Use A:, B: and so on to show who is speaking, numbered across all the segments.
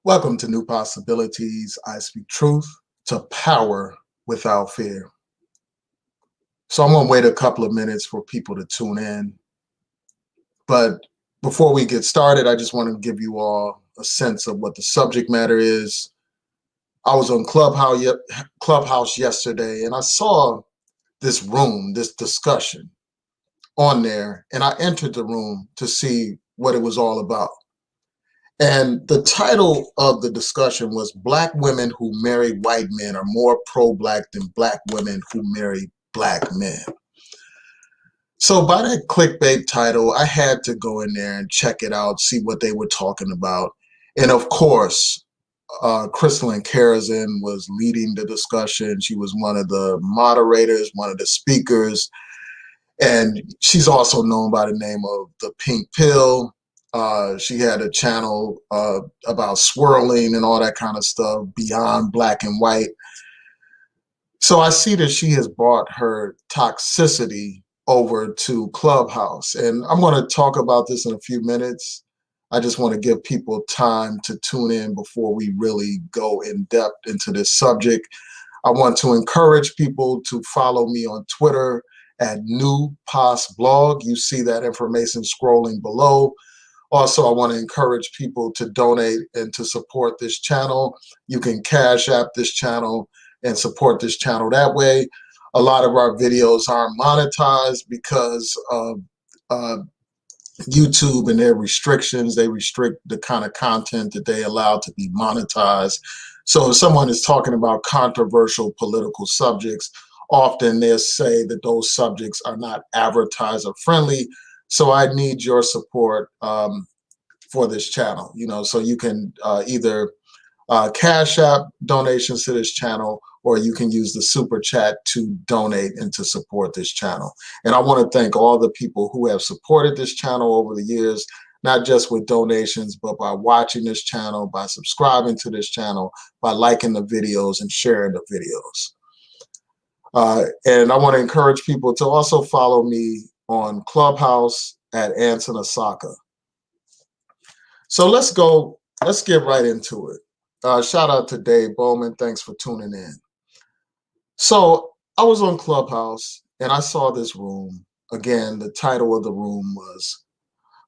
A: Welcome to New Possibilities. I speak truth to power without fear. So I'm going to wait a couple of minutes for people to tune in. But before we get started, I just want to give you all a sense of what the subject matter is. I was on Clubhouse yesterday, and I saw this room, this discussion on there, and I entered the room to see what it was all about. And the title of the discussion was Black Women Who Marry White Men Are More Pro-Black Than Black Women Who Marry Black Men. So by that clickbait title, I had to go in there and check it out, see what they were talking about. And of course, Christelyn Karazin was leading the discussion. She was one of the moderators, one of the speakers. And she's also known by the name of the Pink Pill. She had a channel about swirling and all that kind of stuff, beyond black and white. So I see that she has brought her toxicity over to Clubhouse. And I'm going to talk about this in a few minutes. I just want to give people time to tune in before we really go in depth into this subject. I want to encourage people to follow me on Twitter at NewPosBlog. You see that information scrolling below. Also, I want to encourage people to donate and to support this channel. You can Cash App this channel and support this channel that way. A lot of our videos aren't monetized because of YouTube and their restrictions. They restrict the kind of content that they allow to be monetized. So if someone is talking about controversial political subjects, often they'll say that those subjects are not advertiser friendly. So I need your support for this channel, so you can either Cash App donations to this channel, or you can use the super chat to donate and to support this channel. And I want to thank all the people who have supported this channel over the years, not just with donations, but by watching this channel, by subscribing to this channel, by liking the videos and sharing the videos. And I want to encourage people to also follow me on Clubhouse at Anson Asaka. So let's get right into it. Shout out to Dave Bowman. Thanks for tuning in. So I was on Clubhouse and I saw this room. Again, the title of the room was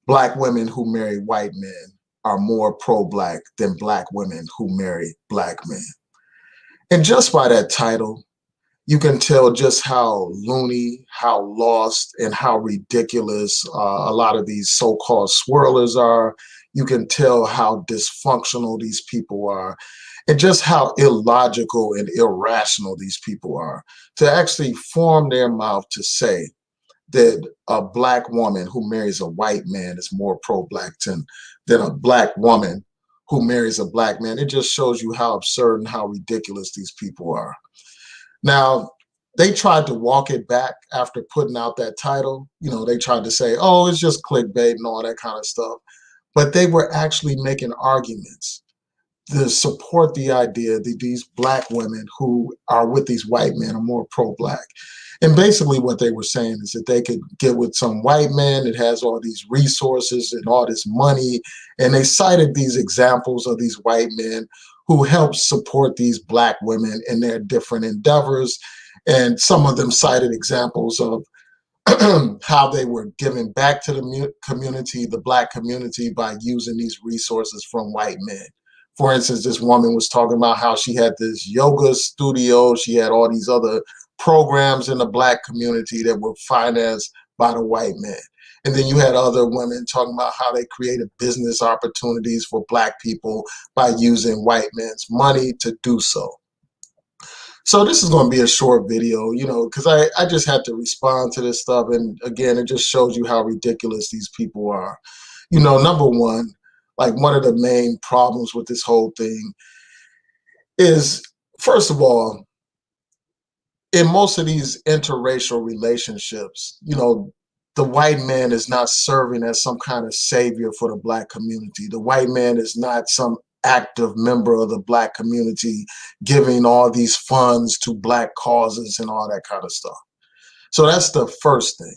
A: Black Women Who Marry White Men Are More Pro-Black Than Black Women Who Marry Black Men. And just by that title, you can tell just how loony, how lost, and how ridiculous a lot of these so-called swirlers are. You can tell how dysfunctional these people are, and just how illogical and irrational these people are to actually form their mouth to say that a black woman who marries a white man is more pro-black than a black woman who marries a black man. It just shows you how absurd and how ridiculous these people are. Now, they tried to walk it back after putting out that title. They tried to say, oh, it's just clickbait and all that kind of stuff. But they were actually making arguments to support the idea that these black women who are with these white men are more pro-black. And basically what they were saying is that they could get with some white man that has all these resources and all this money. And they cited these examples of these white men who helped support these black women in their different endeavors. And some of them cited examples of how they were giving back to the community, the black community, by using these resources from white men. For instance, this woman was talking about how she had this yoga studio. She had all these other programs in the black community that were financed by the white men. And then you had other women talking about how they created business opportunities for black people by using white men's money to do so. So this is going to be a short video, because I just had to respond to this stuff. And again, it just shows you how ridiculous these people are. Number one, like one of the main problems with this whole thing is, first of all, in most of these interracial relationships, the white man is not serving as some kind of savior for the black community. The white man is not some active member of the black community giving all these funds to black causes and all that kind of stuff. So that's the first thing,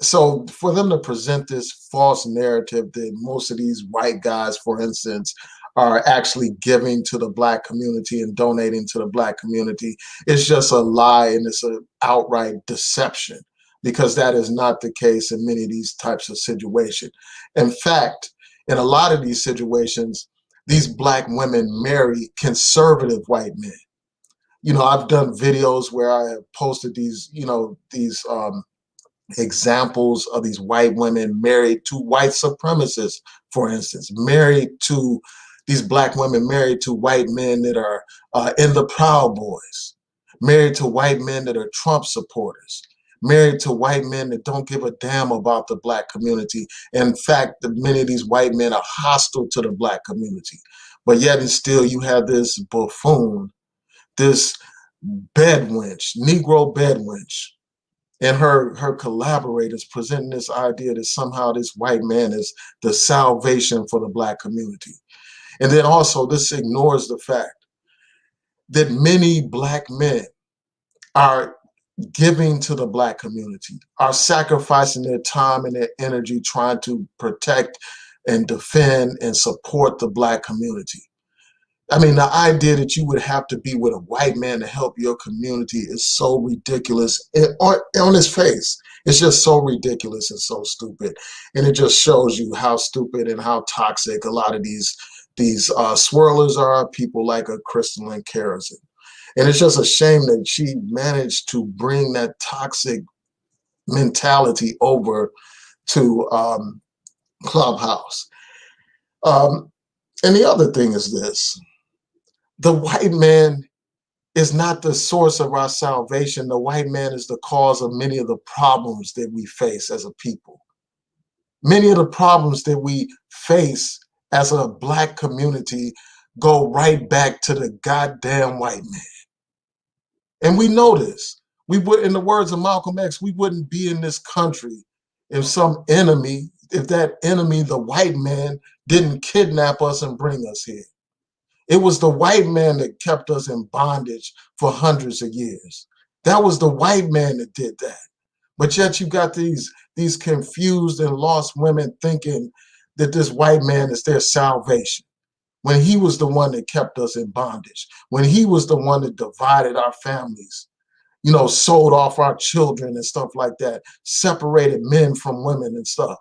A: so for them to present this false narrative that most of these white guys, for instance, are actually giving to the Black community and donating to the Black community. It's just a lie, and it's an outright deception, because that is not the case in many of these types of situations. In fact, in a lot of these situations, these Black women marry conservative white men. I've done videos where I have posted these, these examples of these white women married to white supremacists, for instance, married to these Black women married to white men that are in the Proud Boys, married to white men that are Trump supporters, married to white men that don't give a damn about the Black community. In fact, many of these white men are hostile to the Black community. But yet and still you have this buffoon, this bed wench, Negro bed wench, and her collaborators presenting this idea that somehow this white man is the salvation for the Black community. And then also this ignores the fact that many Black men are giving to the Black community, are sacrificing their time and their energy trying to protect and defend and support the Black community. I mean, the idea that you would have to be with a white man to help your community is so ridiculous. On its face, it's just so ridiculous and so stupid. And it just shows you how stupid and how toxic a lot of these swirlers are, people like a Christelyn Karazin. And it's just a shame that she managed to bring that toxic mentality over to Clubhouse. And the other thing is this. The white man is not the source of our salvation. The white man is the cause of many of the problems that we face as a people. Many of the problems that we face as a Black community go right back to the goddamn white man. And we know this. We would, in the words of Malcolm X, we wouldn't be in this country if that enemy, the white man, didn't kidnap us and bring us here. It was the white man that kept us in bondage for hundreds of years. That was the white man that did that. But yet you got these confused and lost women thinking that this white man is their salvation, when he was the one that kept us in bondage, when he was the one that divided our families, sold off our children and stuff like that, separated men from women and stuff,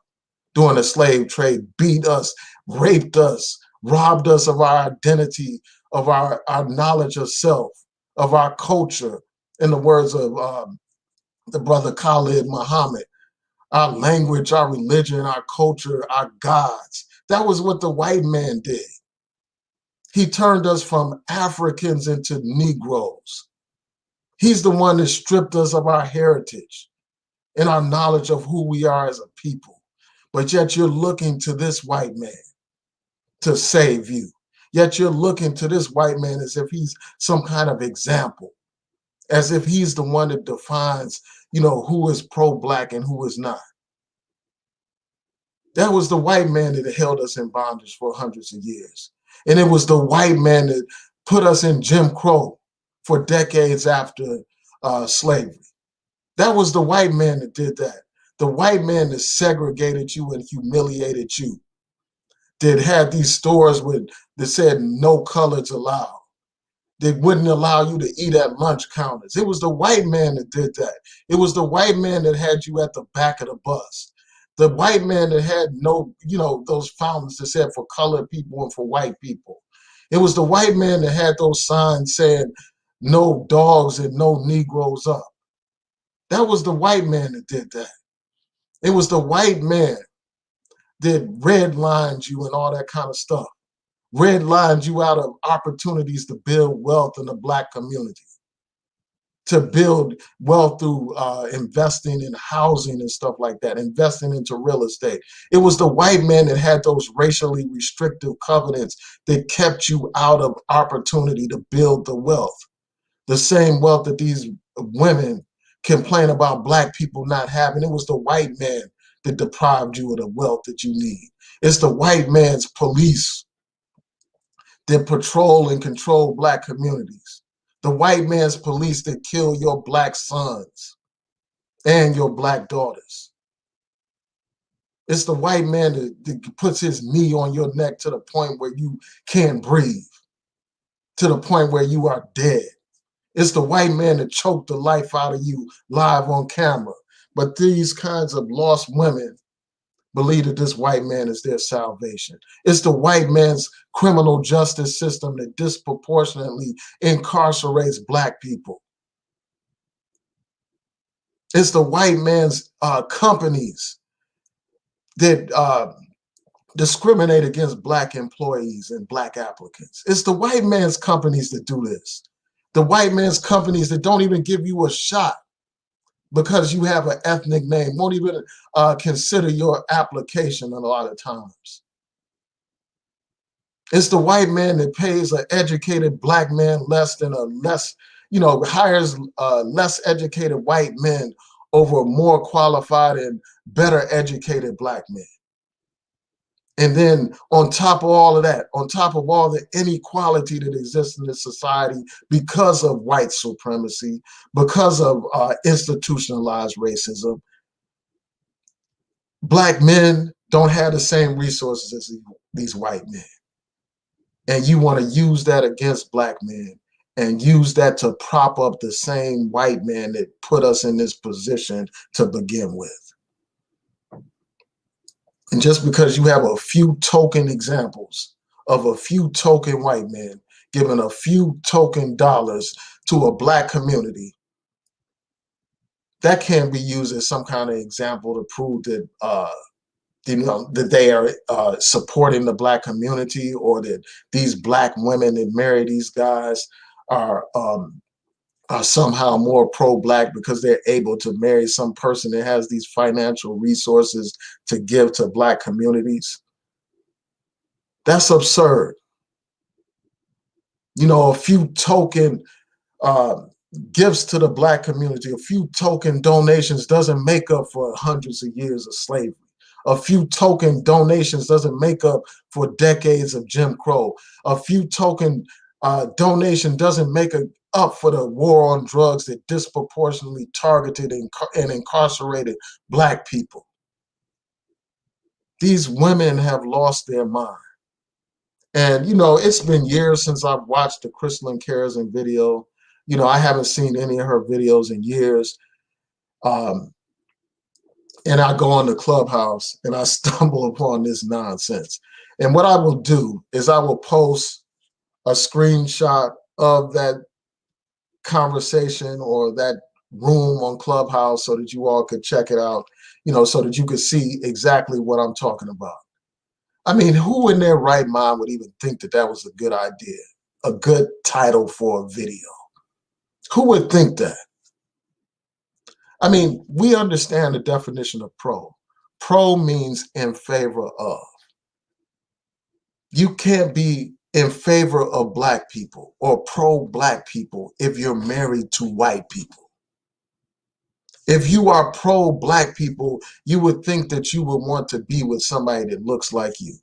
A: during the slave trade, beat us, raped us, robbed us of our identity, of our knowledge of self, of our culture, in the words of the brother Khalid Muhammad, our language, our religion, our culture, our gods. That was what the white man did. He turned us from Africans into Negroes. He's the one that stripped us of our heritage and our knowledge of who we are as a people. But yet you're looking to this white man to save you. Yet you're looking to this white man as if he's some kind of example, as if he's the one that defines, who is pro-Black and who is not. That was the white man that held us in bondage for hundreds of years. And it was the white man that put us in Jim Crow for decades after slavery. That was the white man that did that. The white man that segregated you and humiliated you, that had these stores that said no colors allowed, that wouldn't allow you to eat at lunch counters. It was the white man that did that. It was the white man that had you at the back of the bus. The white man that had no, those fountains that said for colored people and for white people. It was the white man that had those signs saying no dogs and no Negroes up. That was the white man that did that. It was the white man that redlined you and all that kind of stuff. Redlined you out of opportunities to build wealth in the Black community, to build wealth through investing in housing and stuff like that, investing into real estate. It was the white man that had those racially restrictive covenants that kept you out of opportunity to build the wealth. The same wealth that these women complain about Black people not having. It was the white man that deprived you of the wealth that you need. It's the white man's police that patrol and control Black communities. The white man's police that kill your Black sons and your Black daughters. It's the white man that puts his knee on your neck to the point where you can't breathe, to the point where you are dead. It's the white man that choked the life out of you live on camera. But these kinds of lost women believe that this white man is their salvation. It's the white man's criminal justice system that disproportionately incarcerates Black people. It's the white man's companies that discriminate against Black employees and Black applicants. It's the white man's companies that do this. The white man's companies that don't even give you a shot because you have an ethnic name, won't even consider your application a lot of times. It's the white man that pays an educated Black man less than hires less educated white men over more qualified and better educated Black men. And then on top of all of that, on top of all the inequality that exists in this society because of white supremacy, because of institutionalized racism, Black men don't have the same resources as these white men. And you want to use that against Black men and use that to prop up the same white man that put us in this position to begin with. And just because you have a few token examples of a few token white men giving a few token dollars to a Black community, that can't be used as some kind of example to prove that that they are supporting the Black community, or that these Black women that marry these guys are somehow more pro-Black because they're able to marry some person that has these financial resources to give to Black communities. That's absurd. You know, a few token gifts to the Black community, a few token donations doesn't make up for hundreds of years of slavery. A few token donations doesn't make up for decades of Jim Crow. A few token donation doesn't make up for the war on drugs that disproportionately targeted and incarcerated Black people. These women have lost their mind. And, you know, it's been years since I've watched the Christelyn Karazin video. You know, I haven't seen any of her videos in years. And I go on the Clubhouse and I stumble upon this nonsense. And what I will do is I will post a screenshot of that conversation or that room on Clubhouse so that you all could check it out, you know, so that you could see exactly what I'm talking about. I mean, who in their right mind would even think that that was a good idea, a good title for a video? Who would think that? I mean, we understand the definition of pro. Pro means in favor of. You can't be in favor of Black people or pro-Black people if you're married to white people. If you are pro-Black people, you would think that you would want to be with somebody that looks like you.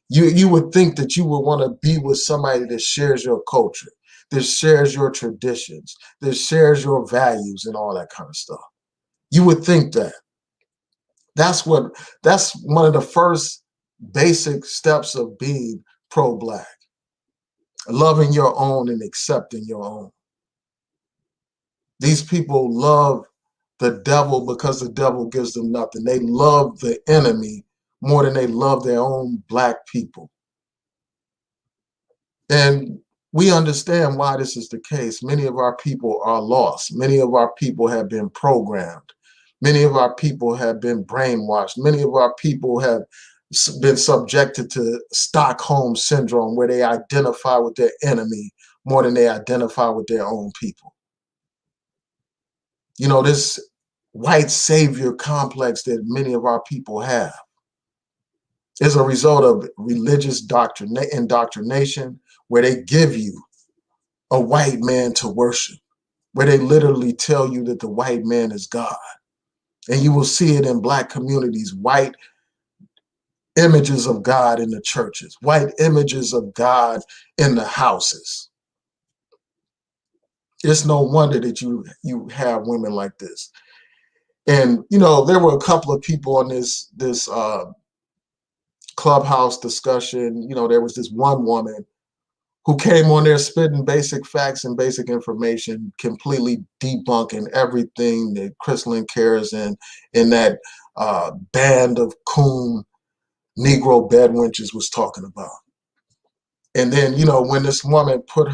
A: You would think that you would want to be with somebody that shares your culture, that shares your traditions, that shares your values and all that kind of stuff. You would think that. That's one of the first basic steps of being pro-Black. Loving your own and accepting your own. These people love the devil because the devil gives them nothing. They love the enemy more than they love their own Black people. And we understand why this is the case. Many of our people are lost. Many of our people have been programmed. Many of our people have been brainwashed. Many of our people have been subjected to Stockholm syndrome, where they identify with their enemy more than they identify with their own people. You know, this white savior complex that many of our people have is a result of religious indoctrination, where they give you a white man to worship, where they literally tell you that the white man is God. And you will see it in Black communities, white images of God in the churches, white images of God in the houses. It's no wonder that you have women like this. And, you know, there were a couple of people on this Clubhouse discussion. You know, there was this one woman who came on there spitting basic facts and basic information, completely debunking everything that Christelyn Karazin and that band of coon Negro bedwenches was talking about. And then, you know, when this woman put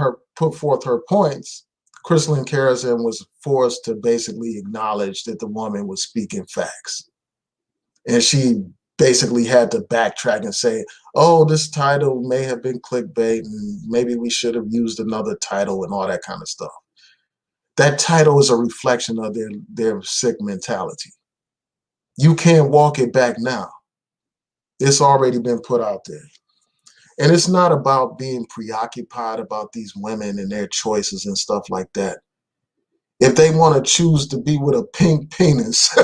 A: forth her points, Christelyn Karazin was forced to basically acknowledge that the woman was speaking facts. And she basically had to backtrack and say, oh, this title may have been clickbait and maybe we should have used another title and all that kind of stuff. That title is a reflection of their sick mentality. You can't walk it back now. It's already been put out there. And it's not about being preoccupied about these women and their choices and stuff like that. If they want to choose to be with a pink penis,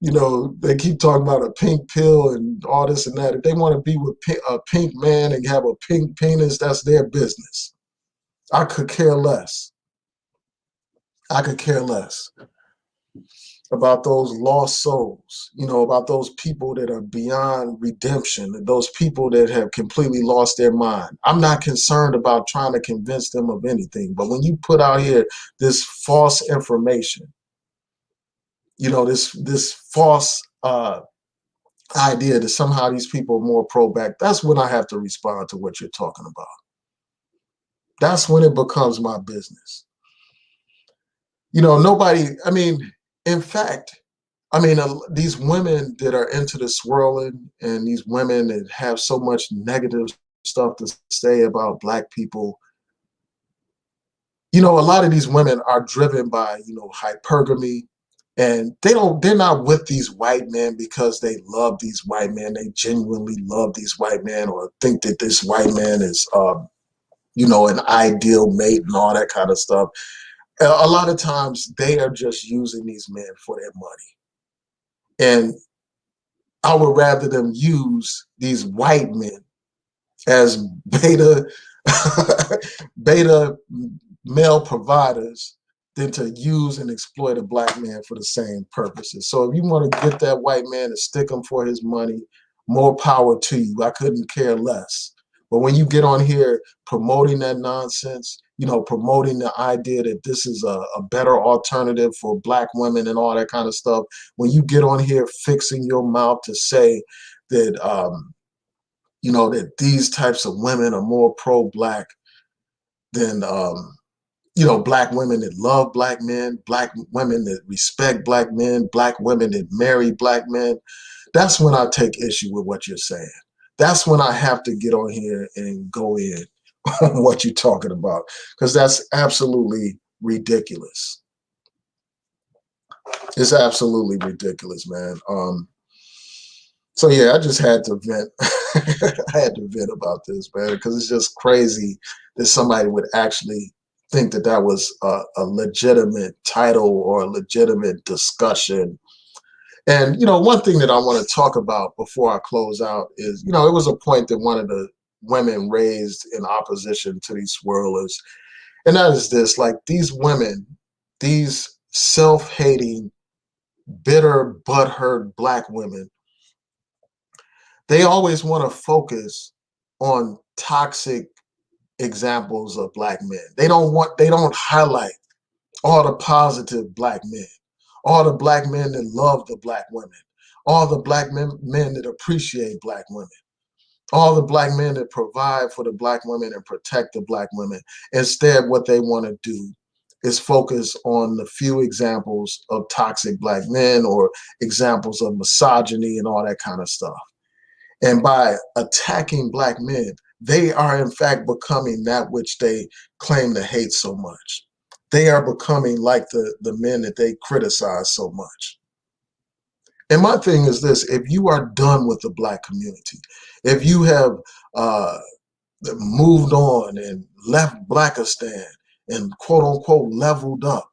A: you know, they keep talking about a pink pill and all this and that. If they want to be with a pink man and have a pink penis, that's their business. I could care less. I could care less about those lost souls, you know, about those people that are beyond redemption, those people that have completely lost their mind. I'm not concerned about trying to convince them of anything, but when you put out here this false information, you know, this false idea that somehow these people are more pro-black, that's when I have to respond to what you're talking about. That's when it becomes my business. You know, nobody, I mean, in fact, I mean, these women that are into the swirling and these women that have so much negative stuff to say about Black people, you know, a lot of these women are driven by, you know, hypergamy, and they're not with these white men because they love these white men. They genuinely love these white men or think that this white man is, you know, an ideal mate and all that kind of stuff. A lot of times they are just using these men for their money. And I would rather them use these white men as beta beta male providers than to use and exploit a Black man for the same purposes. So if you want to get that white man and stick him for his money, more power to you. I couldn't care less. But when you get on here promoting that nonsense, you know, promoting the idea that this is a better alternative for Black women and all that kind of stuff, when you get on here fixing your mouth to say that, you know, that these types of women are more pro-Black than, you know, Black women that love Black men, Black women that respect Black men, Black women that marry Black men, that's when I take issue with what you're saying. That's when I have to get on here and go in on what you're talking about, because that's absolutely ridiculous. It's absolutely ridiculous, man. So yeah, I just had to vent. I had to vent about this, man, because it's just crazy that somebody would actually think that that was a legitimate title or a legitimate discussion. And, you know, one thing that I want to talk about before I close out is, you know, it was a point that one of the women raised in opposition to these swirlers. And that is this, like these women, these self-hating, bitter, butthurt Black women, they always want to focus on toxic examples of Black men. They don't highlight all the positive Black men, all the Black men that love the Black women, all the Black men that appreciate Black women, all the Black men that provide for the Black women and protect the Black women. Instead, what they want to do is focus on the few examples of toxic Black men or examples of misogyny and all that kind of stuff. And by attacking Black men, they are in fact becoming that which they claim to hate so much. They are becoming like the men that they criticize so much. And my thing is this: if you are done with the Black community, if you have moved on and left Blackistan and quote unquote leveled up,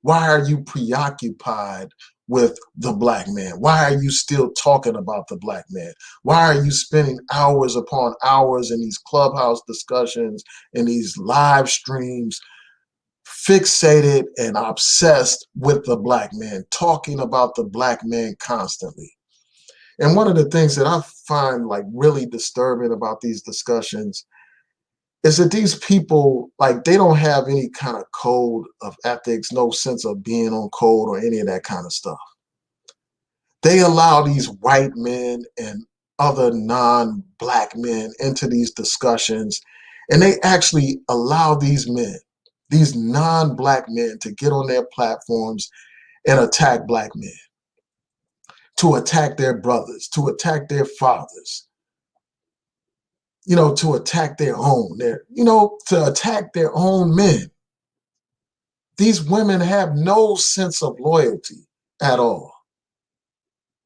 A: why are you preoccupied with the Black man? Why are you still talking about the Black man? Why are you spending hours upon hours in these Clubhouse discussions and these live streams fixated and obsessed with the black man, talking about the black man constantly. And one of the things that I find like really disturbing about these discussions is that these people, like, they don't have any kind of code of ethics, no sense of being on code or any of that kind of stuff. They allow these white men and other non-black men into these discussions, and they actually allow these men, these non-black men, to get on their platforms and attack black men, to attack their brothers, to attack their fathers, to attack their own, to attack their own men. These women have no sense of loyalty at all.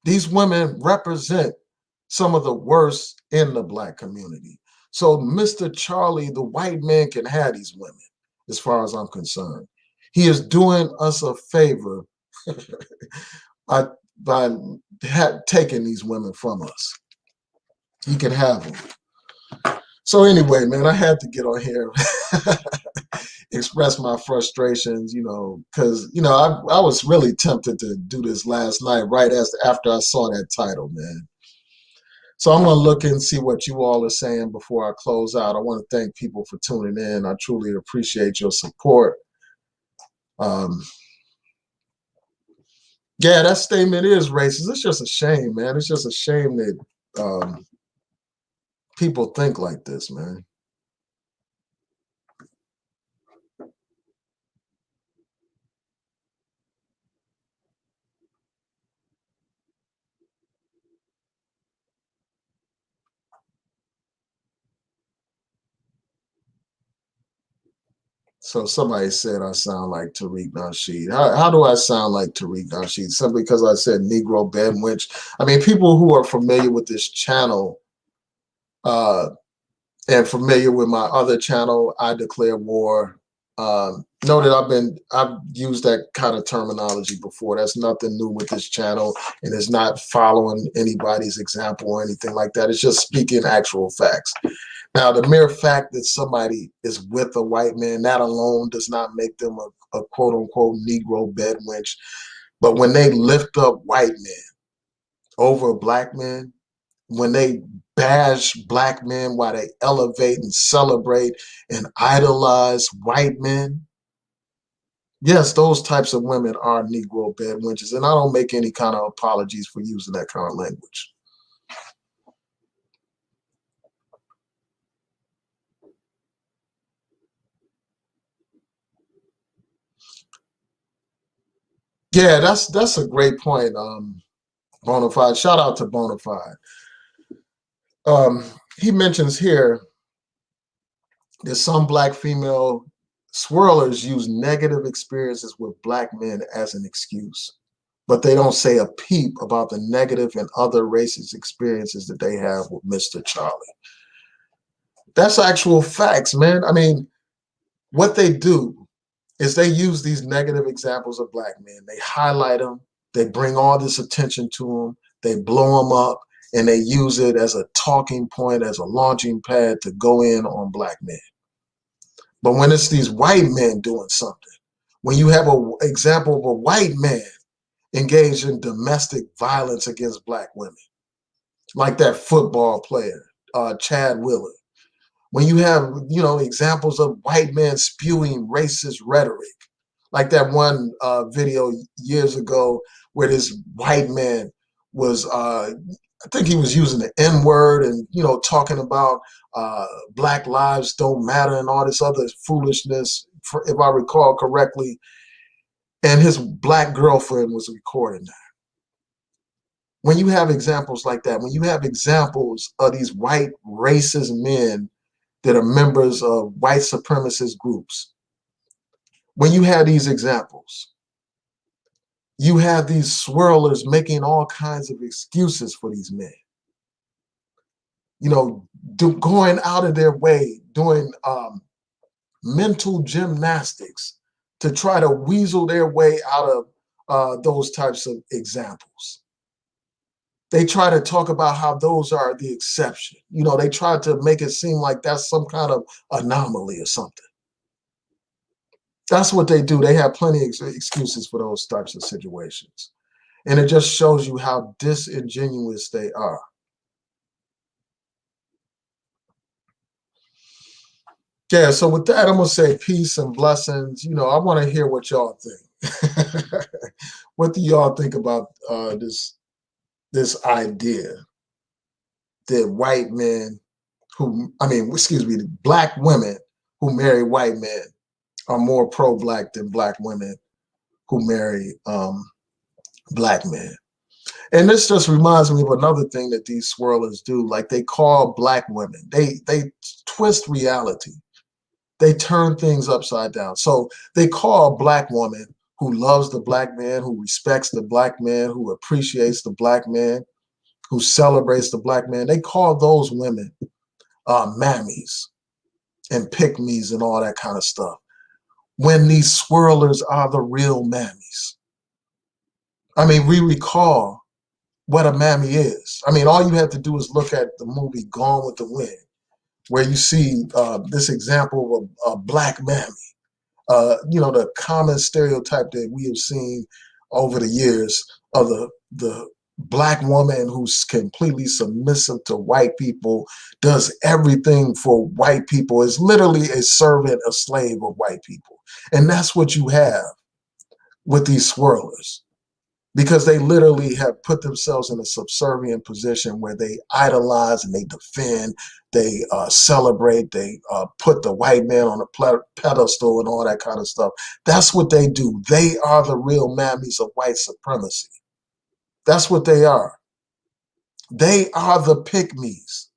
A: These women represent some of the worst in the black community. So Mr. Charlie, the white man, can have these women, as far as I'm concerned. He is doing us a favor by taking these women from us. He can have them. So anyway, man, I had to get on here, express my frustrations, because, I was really tempted to do this last night, right after I saw that title, man. So I'm going to look and see what you all are saying before I close out. I want to thank people for tuning in. I truly appreciate your support. Yeah, that statement is racist. It's just a shame, man. It's just a shame that people think like this, man. So somebody said I sound like Tariq Nasheed. How do I sound like Tariq Nasheed? Simply because I said Negro bedwench. I mean, people who are familiar with this channel and familiar with my other channel, I Declare War, know that I've used that kind of terminology before. That's nothing new with this channel, and it's not following anybody's example or anything like that. It's just speaking actual facts. Now, the mere fact that somebody is with a white man, that alone does not make them a quote unquote Negro bedwench. But when they lift up white men over black men, when they bash black men while they elevate and celebrate and idolize white men, yes, those types of women are Negro bedwenches. And I don't make any kind of apologies for using that kind of language. Yeah, that's a great point, Bonafide. Shout out to Bonafide. He mentions here that some black female swirlers use negative experiences with black men as an excuse, but they don't say a peep about the negative and other racist experiences that they have with Mr. Charlie. That's actual facts, man. I mean, what they do is they use these negative examples of black men. They highlight them. They bring all this attention to them. They blow them up, and they use it as a talking point, as a launching pad to go in on black men. But when it's these white men doing something, when you have an example of a white man engaged in domestic violence against black women, like that football player, Chad Willard, when you have, examples of white men spewing racist rhetoric, like that one video years ago where this white man was, I think he was using the N-word and, talking about black lives don't matter and all this other foolishness, if I recall correctly. And his black girlfriend was recording that. When you have examples like that, when you have examples of these white racist men that are members of white supremacist groups, when you have these examples, you have these swirlers making all kinds of excuses for these men. Going out of their way, doing mental gymnastics to try to weasel their way out of those types of examples. They try to talk about how those are the exception. They try to make it seem like that's some kind of anomaly or something. That's what they do. They have plenty of excuses for those types of situations. And it just shows you how disingenuous they are. Yeah, so with that, I'm going to say peace and blessings. You know, I want to hear what y'all think. What do y'all think about this idea that white men black women who marry white men are more pro-black than black women who marry black men? And this just reminds me of another thing that these swirlers do. Like, they call black women, they twist reality. They turn things upside down. So they call a black woman who loves the black man, who respects the black man, who appreciates the black man, who celebrates the black man. They call those women mammies and pick-me's and all that kind of stuff, when these swirlers are the real mammies. I mean, we recall what a mammy is. I mean, all you have to do is look at the movie Gone with the Wind, where you see this example of a black mammy. You know, the common stereotype that we have seen over the years of the black woman who's completely submissive to white people, does everything for white people, is literally a servant, a slave of white people. And that's what you have with these swirlers, because they literally have put themselves in a subservient position where they idolize and they defend, they celebrate, they put the white man on a pedestal and all that kind of stuff. That's what they do. They are the real mammies of white supremacy. That's what they are. They are the pick-me's,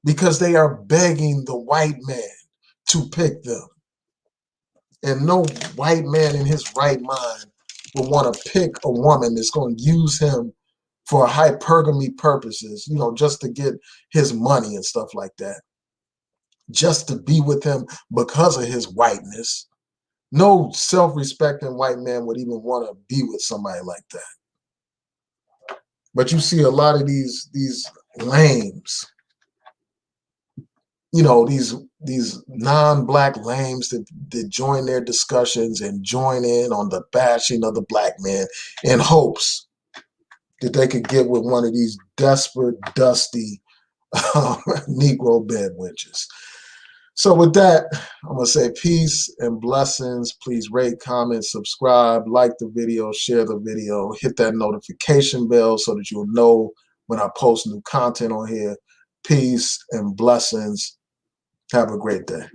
A: because they are begging the white man to pick them. And no white man in his right mind would want to pick a woman that's going to use him for hypergamy purposes, you know, just to get his money and stuff like that, just to be with him because of his whiteness. No self-respecting white man would even want to be with somebody like that. But you see a lot of these lames, you know, these non-black lames that join their discussions and join in on the bashing of the black man in hopes that they could get with one of these desperate, dusty Negro bed wenches. So with that, I'm going to say peace and blessings. Please rate, comment, subscribe, like the video, share the video, hit that notification bell so that you'll know when I post new content on here. Peace and blessings. Have a great day.